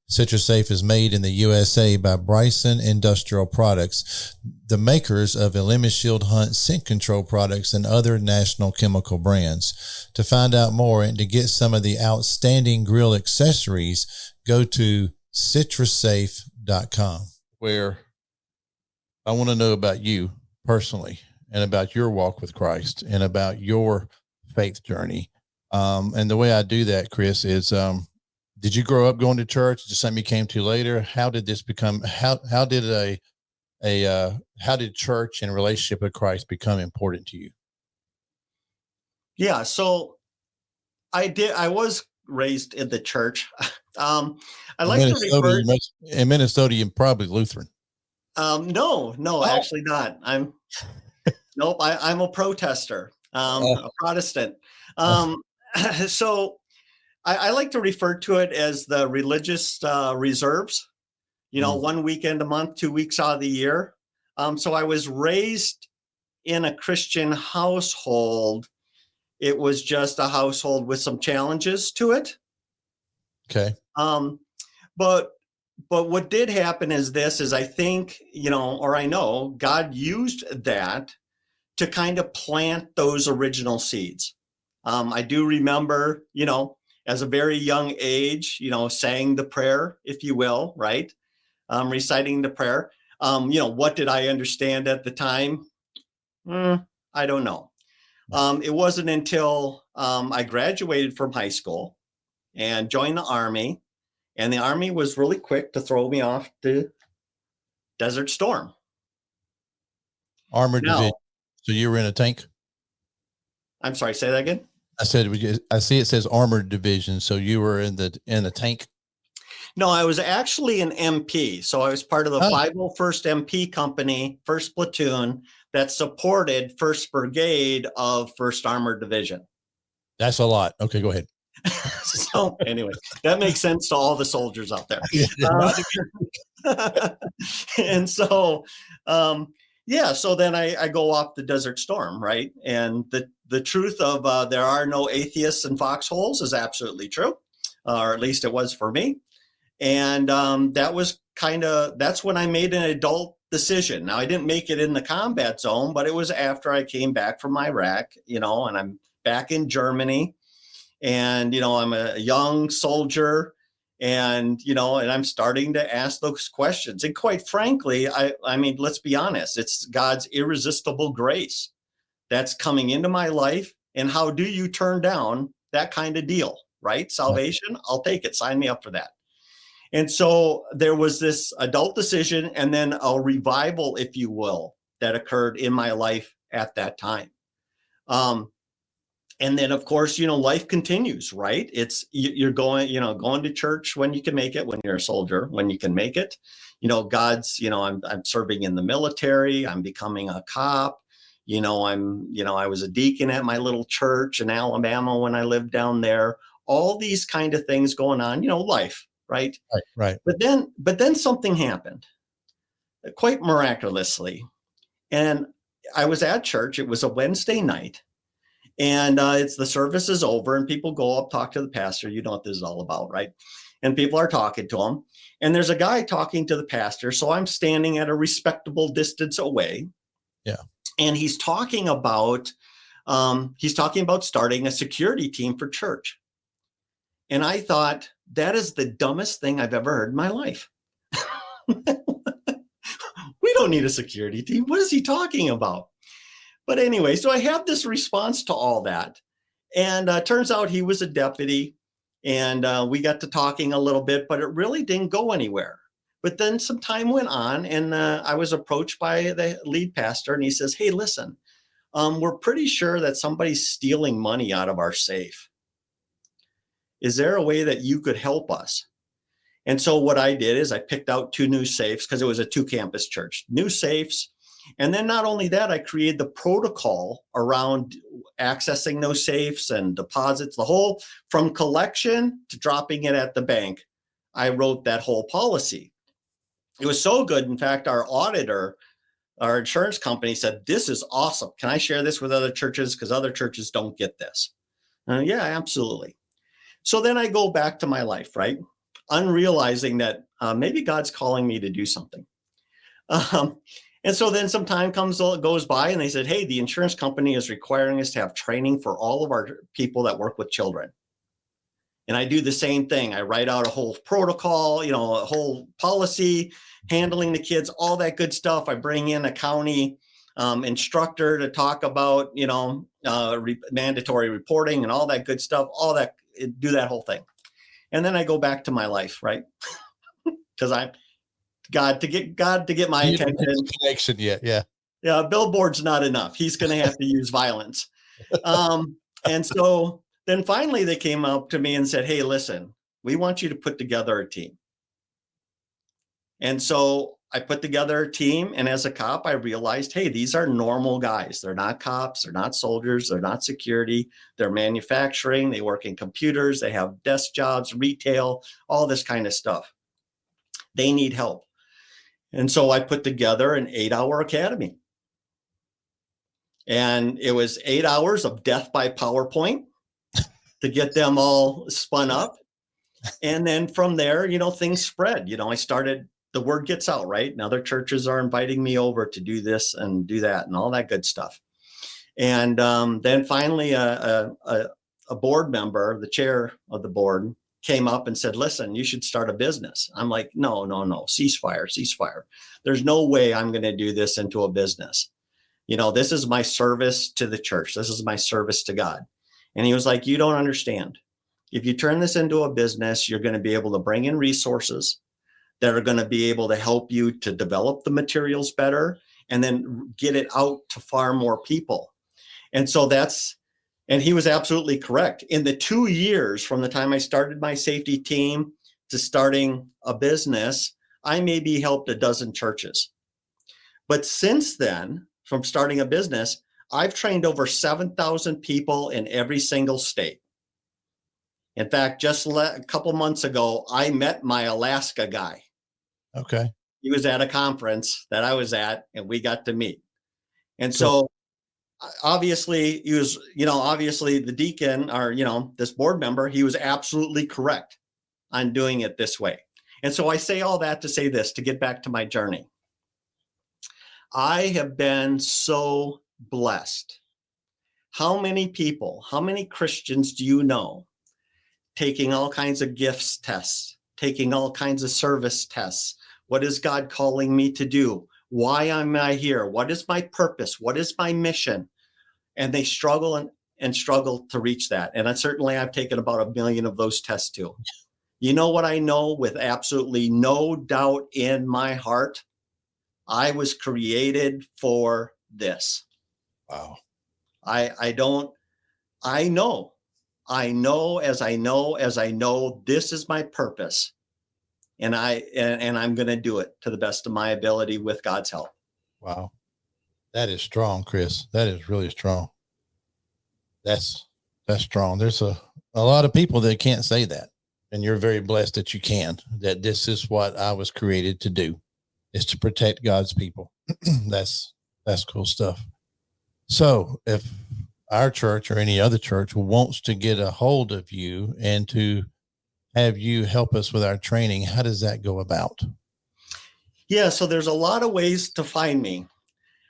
Citrus Safe is made in the USA by Bryson Industrial Products, the makers of Shield Hunt scent control products and other national chemical brands. To find out more and to get some of the outstanding grill accessories, go to citrussafe.com. Where I want to know about you personally, and about your walk with Christ, and about your faith journey. And the way I do that, Kris, is, did you grow up going to church? Just something you came to later? How did this become, how did church and relationship with Christ become important to you? Yeah. So I was raised in the church. I like to refer in Minnesota, you're probably Lutheran. No, actually not. Nope. I'm a protester, a Protestant. So I like to refer to it as the religious reserves, 1 weekend a month, 2 weeks out of the year. So I was raised in a Christian household. It was just a household with some challenges to it. Okay. But what did happen is I think, I know God used that to kind of plant those original seeds. I do remember, as a very young age, saying the prayer, if you will, right? Reciting the prayer. What did I understand at the time? I don't know. It wasn't until I graduated from high school and joined the Army, and the Army was really quick to throw me off to Desert Storm. Armored Division. So you were in a tank? I'm sorry, say that again? I said, I see it says Armored Division. So you were in the tank? No, I was actually an MP. So I was part of the Oh, 501st MP company, 1st Platoon, that supported 1st Brigade of 1st Armored Division. that's a lot. Okay, go ahead. So anyway, that makes sense to all the soldiers out there. Not to And so, yeah, so then I go off the Desert Storm, right? And the truth of there are no atheists in foxholes is absolutely true, or at least it was for me. And that was that's when I made an adult decision. Now, I didn't make it in the combat zone, but it was after I came back from Iraq, and I'm back in Germany. And, I'm a young soldier, and, and I'm starting to ask those questions. And quite frankly, I mean, let's be honest, it's God's irresistible grace that's coming into my life. And how do you turn down that kind of deal, right? Salvation, I'll take it. Sign me up for that. And so there was this adult decision and then a revival, if you will, that occurred in my life at that time. And then, of course, life continues, right? You're going to church when you can make it, when you're a soldier, when you can make it. God's, I'm serving in the military. I'm becoming a cop. I was a deacon at my little church in Alabama when I lived down there. All these kind of things going on, life, right? Right. But then something happened, quite miraculously. And I was at church. It was a Wednesday night. And it's the service is over and people go up, talk to the pastor. You know what this is all about, right? And people are talking to him. And there's a guy talking to the pastor. So I'm standing at a respectable distance away. Yeah. And he's talking about starting a security team for church. And I thought, that is the dumbest thing I've ever heard in my life. We don't need a security team. What is he talking about? But anyway, so I have this response to all that. And turns out he was a deputy. And we got to talking a little bit, but it really didn't go anywhere. But then some time went on and I was approached by the lead pastor. And he says, hey, listen, we're pretty sure that somebody's stealing money out of our safe. Is there a way that you could help us? And so what I did is I picked out 2 new safes because it was a 2-campus church, new safes. And then not only that, I created the protocol around accessing those safes and deposits, the whole from collection to dropping it at the bank. I wrote that whole policy. It was so good. In fact, our auditor, our insurance company said, this is awesome. Can I share this with other churches? Because other churches don't get this. Yeah, absolutely. So then I go back to my life, right? Unrealizing that maybe God's calling me to do something. And so then some time goes by and they said, hey, the insurance company is requiring us to have training for all of our people that work with children. And I do the same thing. I write out a whole protocol, a whole policy, handling the kids, all that good stuff. I bring in a county instructor to talk about, mandatory reporting and all that good stuff, do that whole thing. And then I go back to my life, right? Because I'm God to get my attention. Connection yet. Yeah. Yeah. A billboard's not enough. He's going to have to use violence. And so then finally they came up to me and said, hey, listen, we want you to put together a team. And so I put together a team. And as a cop, I realized, hey, these are normal guys. They're not cops. They're not soldiers. They're not security. They're manufacturing. They work in computers. They have desk jobs, retail, all this kind of stuff. They need help. And so I put together an 8-hour academy. And it was 8 hours of death by PowerPoint to get them all spun up. And then from there, things spread. The word gets out, right? And other churches are inviting me over to do this and do that and all that good stuff. And then finally, a board member, the chair of the board, came up and said, listen, you should start a business. I'm like, no, ceasefire. There's no way I'm going to do this into a business. This is my service to the church. This is my service to God. And he was like, you don't understand. If you turn this into a business, you're going to be able to bring in resources that are going to be able to help you to develop the materials better and then get it out to far more people. And so and he was absolutely correct. In the 2 years from the time I started my safety team to starting a business, I maybe helped a dozen churches. But since then, from starting a business, I've trained over 7,000 people in every single state. In fact, just a couple months ago, I met my Alaska guy. Okay. He was at a conference that I was at, and we got to meet. And Cool. so obviously he was, obviously the deacon or, this board member, he was absolutely correct on doing it this way. And so I say all that to say this, to get back to my journey. I have been so blessed. How many people, how many Christians do you know taking all kinds of gifts tests, taking all kinds of service tests? What is God calling me to do? Why am I here? What is my purpose? What is my mission? And they struggle and struggle to reach that. And I've taken about 1 million of those tests too. You know what I know with absolutely no doubt in my heart? I was created for this. Wow. I know as I know, this is my purpose. And I'm going to do it to the best of my ability with God's help. Wow. That is strong, Kris. That is really strong. That's strong. There's a lot of people that can't say that. And you're very blessed that you can, that this is what I was created to do, is to protect God's people. That's cool stuff. So if our church or any other church wants to get a hold of you and to have you help us with our training, how does that go about? Yeah, so there's a lot of ways to find me.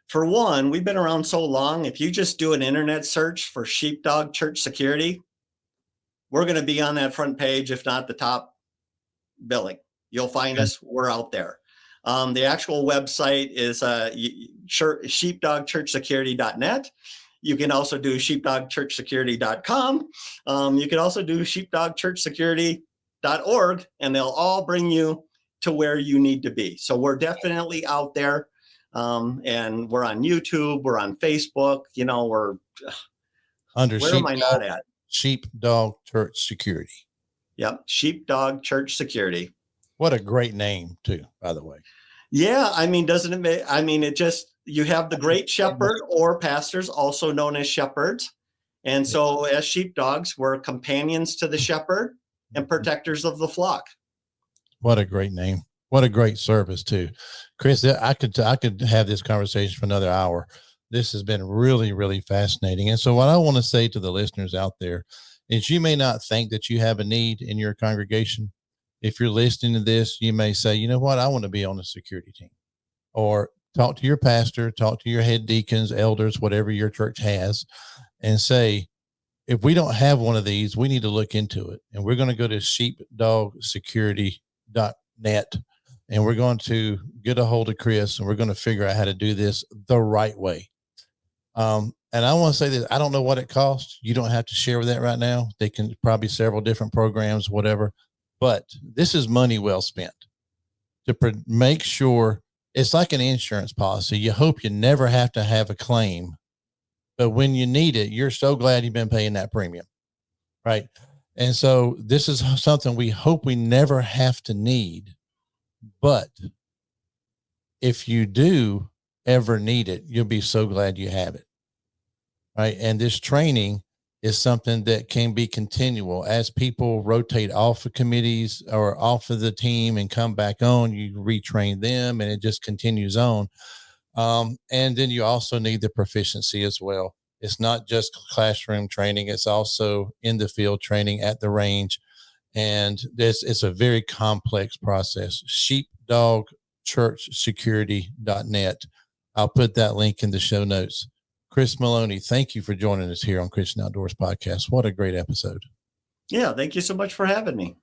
For one, we've been around so long. If you just do an internet search for Sheepdog Church Security, we're going to be on that front page, if not the top billing. You'll find us. We're out there. The actual website is sheepdogchurchsecurity.net. You can also do sheepdogchurchsecurity.com. You can also do sheepdogchurchsecurity.org, and they'll all bring you to where you need to be. So we're definitely out there. And we're on YouTube, we're on Facebook, we're under where am I not at? Sheepdog Church Security. Yep. Sheepdog Church Security. What a great name too, by the way. Yeah. You have the great shepherd or pastors, also known as shepherds. And so as sheepdogs, we're companions to the shepherd and protectors of the flock. What a great name. What a great service too. Kris, I could have this conversation for another hour. This has been really, really fascinating. And so what I want to say to the listeners out there is you may not think that you have a need in your congregation. If you're listening to this, you may say, you know what, I want to be on the security team. Or talk to your pastor, talk to your head deacons, elders, whatever your church has, and say, if we don't have one of these, we need to look into it. And we're going to go to sheepdogsecurity.net. And we're going to get a hold of Kris, and we're going to figure out how to do this the right way. And I want to say that I don't know what it costs. You don't have to share with that right now. They can probably several different programs, whatever. But this is money well spent to make sure it's like an insurance policy. You hope you never have to have a claim, but when you need it, you're so glad you've been paying that premium, right? And so this is something we hope we never have to need. But if you do ever need it, you'll be so glad you have it. Right. And this training is something that can be continual as people rotate off of committees or off of the team and come back on, you retrain them and it just continues on. And then you also need the proficiency as well. It's not just classroom training. It's also in the field training at the range. And it's a very complex process. Sheepdogchurchsecurity.net. I'll put that link in the show notes. Kris Maloney, thank you for joining us here on Christian Outdoors Podcast. What a great episode. Yeah, thank you so much for having me.